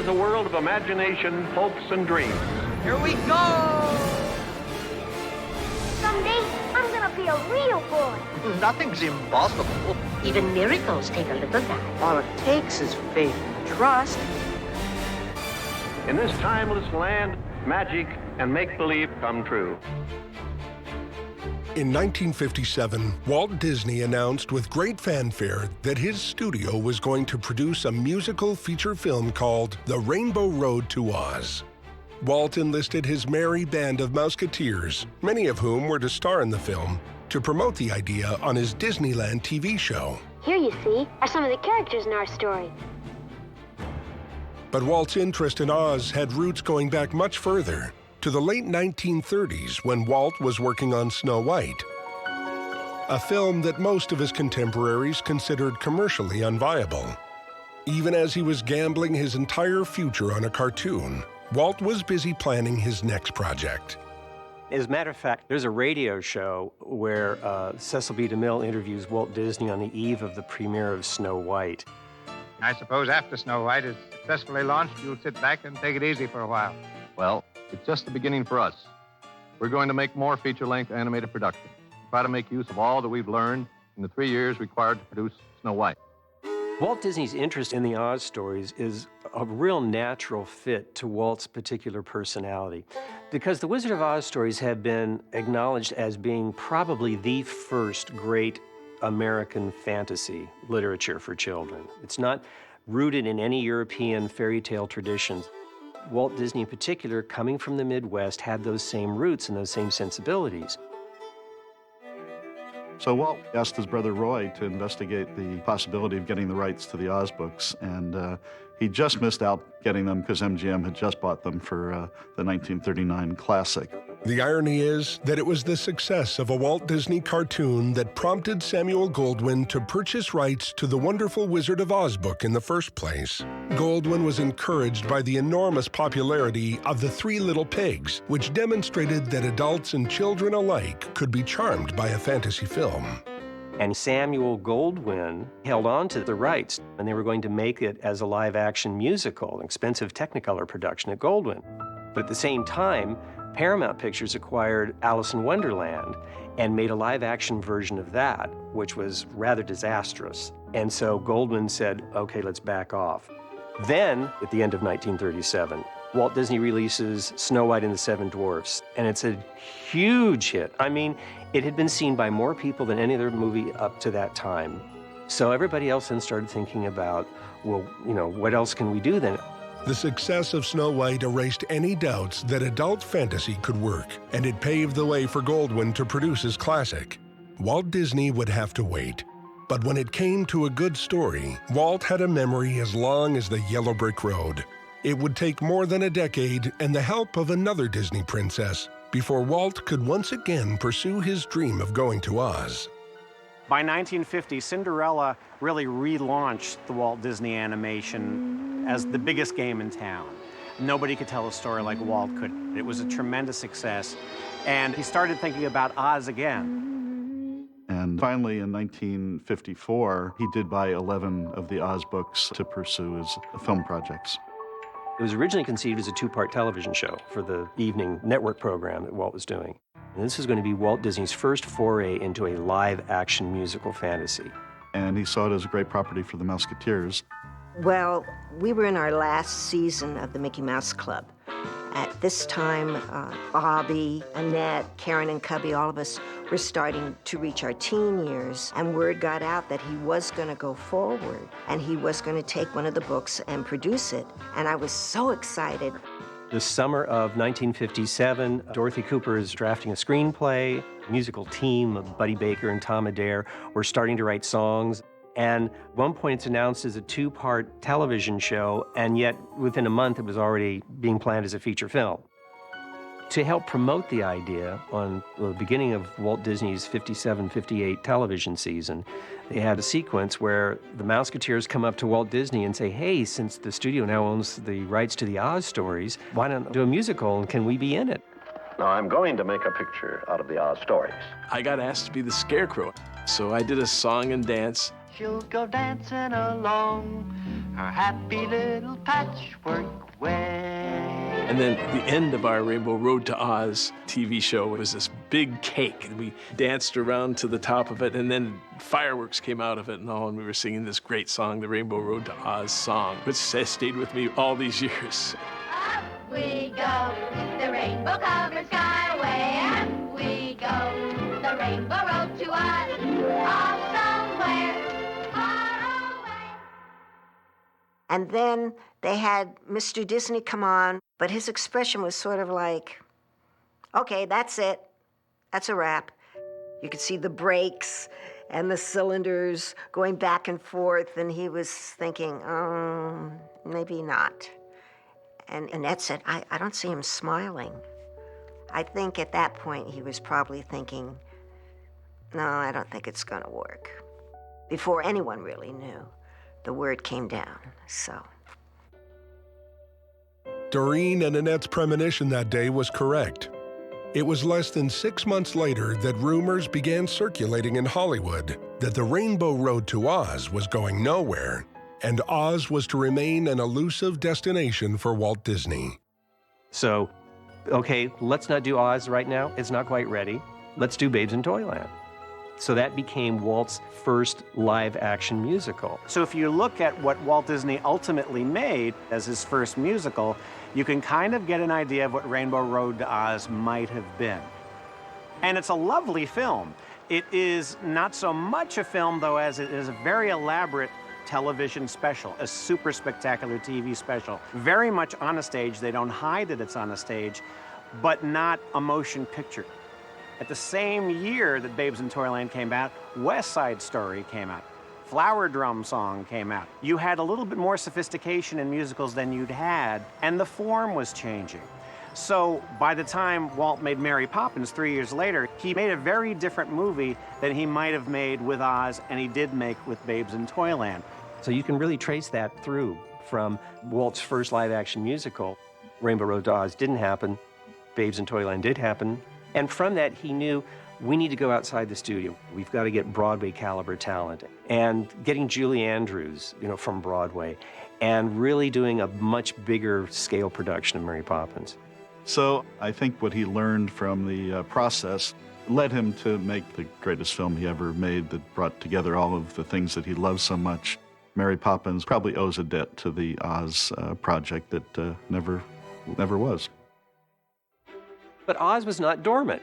enters a world of imagination, hopes, and dreams. Here we go! Someday, I'm gonna be a real boy. Nothing's impossible. Even miracles take a little time. All it takes is faith and trust. In this timeless land, magic and make-believe come true. In 1957, Walt Disney announced with great fanfare that his studio was going to produce a musical feature film called The Rainbow Road to Oz. Walt enlisted his merry band of Mouseketeers, many of whom were to star in the film, to promote the idea on his Disneyland TV show. Here, you see, are some of the characters in our story. But Walt's interest in Oz had roots going back much further, to the late 1930s when Walt was working on Snow White, a film that most of his contemporaries considered commercially unviable. Even as he was gambling his entire future on a cartoon, Walt was busy planning his next project. As a matter of fact, there's a radio show where Cecil B. DeMille interviews Walt Disney on the eve of the premiere of Snow White. I suppose after Snow White is successfully launched, you'll sit back and take it easy for a while. Well, it's just the beginning for us. We're going to make more feature-length animated productions. Try to make use of all that we've learned in the 3 years required to produce Snow White. Walt Disney's interest in the Oz stories is a real natural fit to Walt's particular personality, because the Wizard of Oz stories have been acknowledged as being probably the first great American fantasy literature for children. It's not rooted in any European fairy tale traditions. Walt Disney in particular, coming from the Midwest, had those same roots and those same sensibilities. So Walt asked his brother Roy to investigate the possibility of getting the rights to the Oz books, and he just missed out getting them because MGM had just bought them for the 1939 classic. The irony is that it was the success of a Walt Disney cartoon that prompted Samuel Goldwyn to purchase rights to the wonderful Wizard of Oz book in the first place. Goldwyn was encouraged by the enormous popularity of The Three Little Pigs, which demonstrated that adults and children alike could be charmed by a fantasy film. And Samuel Goldwyn held on to the rights, and they were going to make it as a live-action musical, an expensive Technicolor production at Goldwyn. But at the same time, Paramount Pictures acquired Alice in Wonderland and made a live-action version of that, which was rather disastrous. And so Goldwyn said, okay, let's back off. Then, at the end of 1937, Walt Disney releases Snow White and the Seven Dwarfs, and it's a huge hit. I mean, it had been seen by more people than any other movie up to that time. So everybody else then started thinking about, well, you know, what else can we do then? The success of Snow White erased any doubts that adult fantasy could work, and it paved the way for Goldwyn to produce his classic. Walt Disney would have to wait. But when it came to a good story, Walt had a memory as long as the yellow brick road. It would take more than a decade and the help of another Disney princess before Walt could once again pursue his dream of going to Oz. By 1950, Cinderella really relaunched the Walt Disney animation as the biggest game in town. Nobody could tell a story like Walt could. It was a tremendous success, and he started thinking about Oz again. And finally, in 1954, he did buy 11 of the Oz books to pursue his film projects. It was originally conceived as a two-part television show for the evening network program that Walt was doing. And this is going to be Walt Disney's first foray into a live-action musical fantasy. And he saw it as a great property for the Mouseketeers. Well, we were in our last season of the Mickey Mouse Club. At this time, Bobby, Annette, Karen, and Cubby, all of us were starting to reach our teen years, and word got out that he was going to go forward, and he was going to take one of the books and produce it. And I was so excited. The summer of 1957, Dorothy Cooper is drafting a screenplay. A musical team of Buddy Baker and Tom Adair were starting to write songs. And at one point it's announced as a two-part television show, and yet within a month it was already being planned as a feature film. To help promote the idea, on the beginning of Walt Disney's 57-58 television season, they had a sequence where the Mouseketeers come up to Walt Disney and say, hey, since the studio now owns the rights to the Oz stories, why not do a musical, and can we be in it? Now, I'm going to make a picture out of the Oz stories. I got asked to be the Scarecrow, so I did a song and dance. She'll go dancing along, Our happy little patchwork way. And then the end of our Rainbow Road to Oz TV show was this big cake. We danced around to the top of it, and then fireworks came out of it and all, and we were singing this great song, the Rainbow Road to Oz song, which has stayed with me all these years. Up we go, the rainbow-covered skyway. Up we go, the rainbow road to Oz, off somewhere far away. And then they had Mr. Disney come on, but his expression was sort of like, okay, that's it. That's a wrap. You could see the brakes and the cylinders going back and forth, and he was thinking, maybe not. And Annette said, I don't see him smiling. I think at that point he was probably thinking, no, I don't think it's going to work. Before anyone really knew, the word came down, so. Doreen and Annette's premonition that day was correct. It was less than 6 months later that rumors began circulating in Hollywood that the Rainbow Road to Oz was going nowhere, and Oz was to remain an elusive destination for Walt Disney. So, okay, let's not do Oz right now. It's not quite ready. Let's do Babes in Toyland. So that became Walt's first live-action musical. So if you look at what Walt Disney ultimately made as his first musical, you can kind of get an idea of what Rainbow Road to Oz might have been. And it's a lovely film. It is not so much a film, though, as it is a very elaborate television special, a super spectacular TV special. Very much on a stage. They don't hide that it's on a stage, but not a motion picture. At the same year that Babes in Toyland came out, West Side Story came out. Flower Drum Song came out. You had a little bit more sophistication in musicals than you'd had, and the form was changing. So by the time Walt made Mary Poppins 3 years later, he made a very different movie than he might have made with Oz, and he did make with Babes in Toyland. So you can really trace that through from Walt's first live-action musical. Rainbow Road to Oz didn't happen. Babes in Toyland did happen. And from that, he knew we need to go outside the studio. We've got to get Broadway caliber talent. And getting Julie Andrews, from Broadway, and really doing a much bigger scale production of Mary Poppins. So I think what he learned from the process led him to make the greatest film he ever made that brought together all of the things that he loved so much. Mary Poppins probably owes a debt to the Oz project that never was. But Oz was not dormant.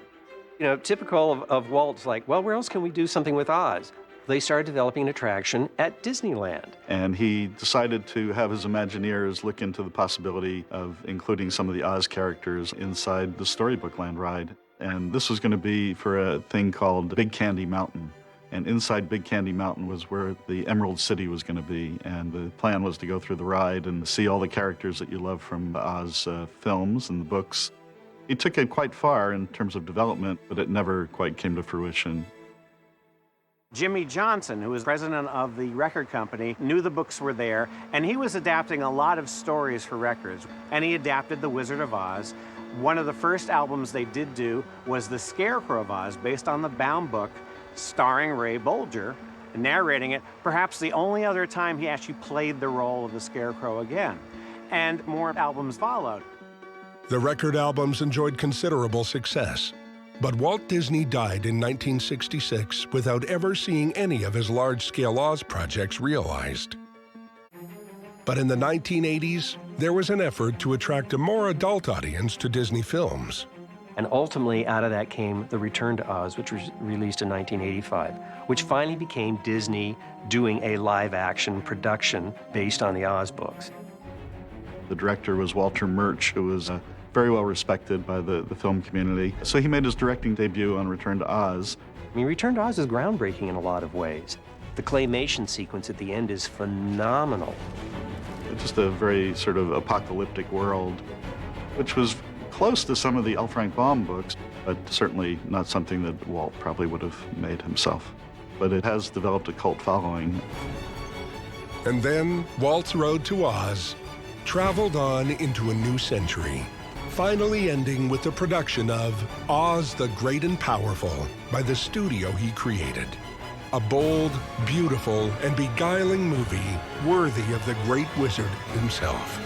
Typical of Walt's like, well, where else can we do something with Oz? They started developing an attraction at Disneyland. And he decided to have his Imagineers look into the possibility of including some of the Oz characters inside the Storybook Land ride. And this was going to be for a thing called Big Candy Mountain. And inside Big Candy Mountain was where the Emerald City was going to be. And the plan was to go through the ride and see all the characters that you love from the Oz films and the books. He took it quite far in terms of development, but it never quite came to fruition. Jimmy Johnson, who was president of the record company, knew the books were there, and he was adapting a lot of stories for records. And he adapted The Wizard of Oz. One of the first albums they did do was The Scarecrow of Oz, based on the bound book, starring Ray Bolger, narrating it, perhaps the only other time he actually played the role of the Scarecrow again. And more albums followed. The record albums enjoyed considerable success, but Walt Disney died in 1966 without ever seeing any of his large-scale Oz projects realized. But in the 1980s, there was an effort to attract a more adult audience to Disney films. And ultimately, out of that came The Return to Oz, which was released in 1985, which finally became Disney doing a live-action production based on the Oz books. The director was Walter Murch, who was very well respected by the film community. So he made his directing debut on Return to Oz. Return to Oz is groundbreaking in a lot of ways. The claymation sequence at the end is phenomenal. Just a very sort of apocalyptic world, which was close to some of the L. Frank Baum books, but certainly not something that Walt probably would have made himself. But it has developed a cult following. And then Walt's road to Oz traveled on into a new century, finally ending with the production of Oz the Great and Powerful by the studio he created. A bold, beautiful, and beguiling movie worthy of the great wizard himself.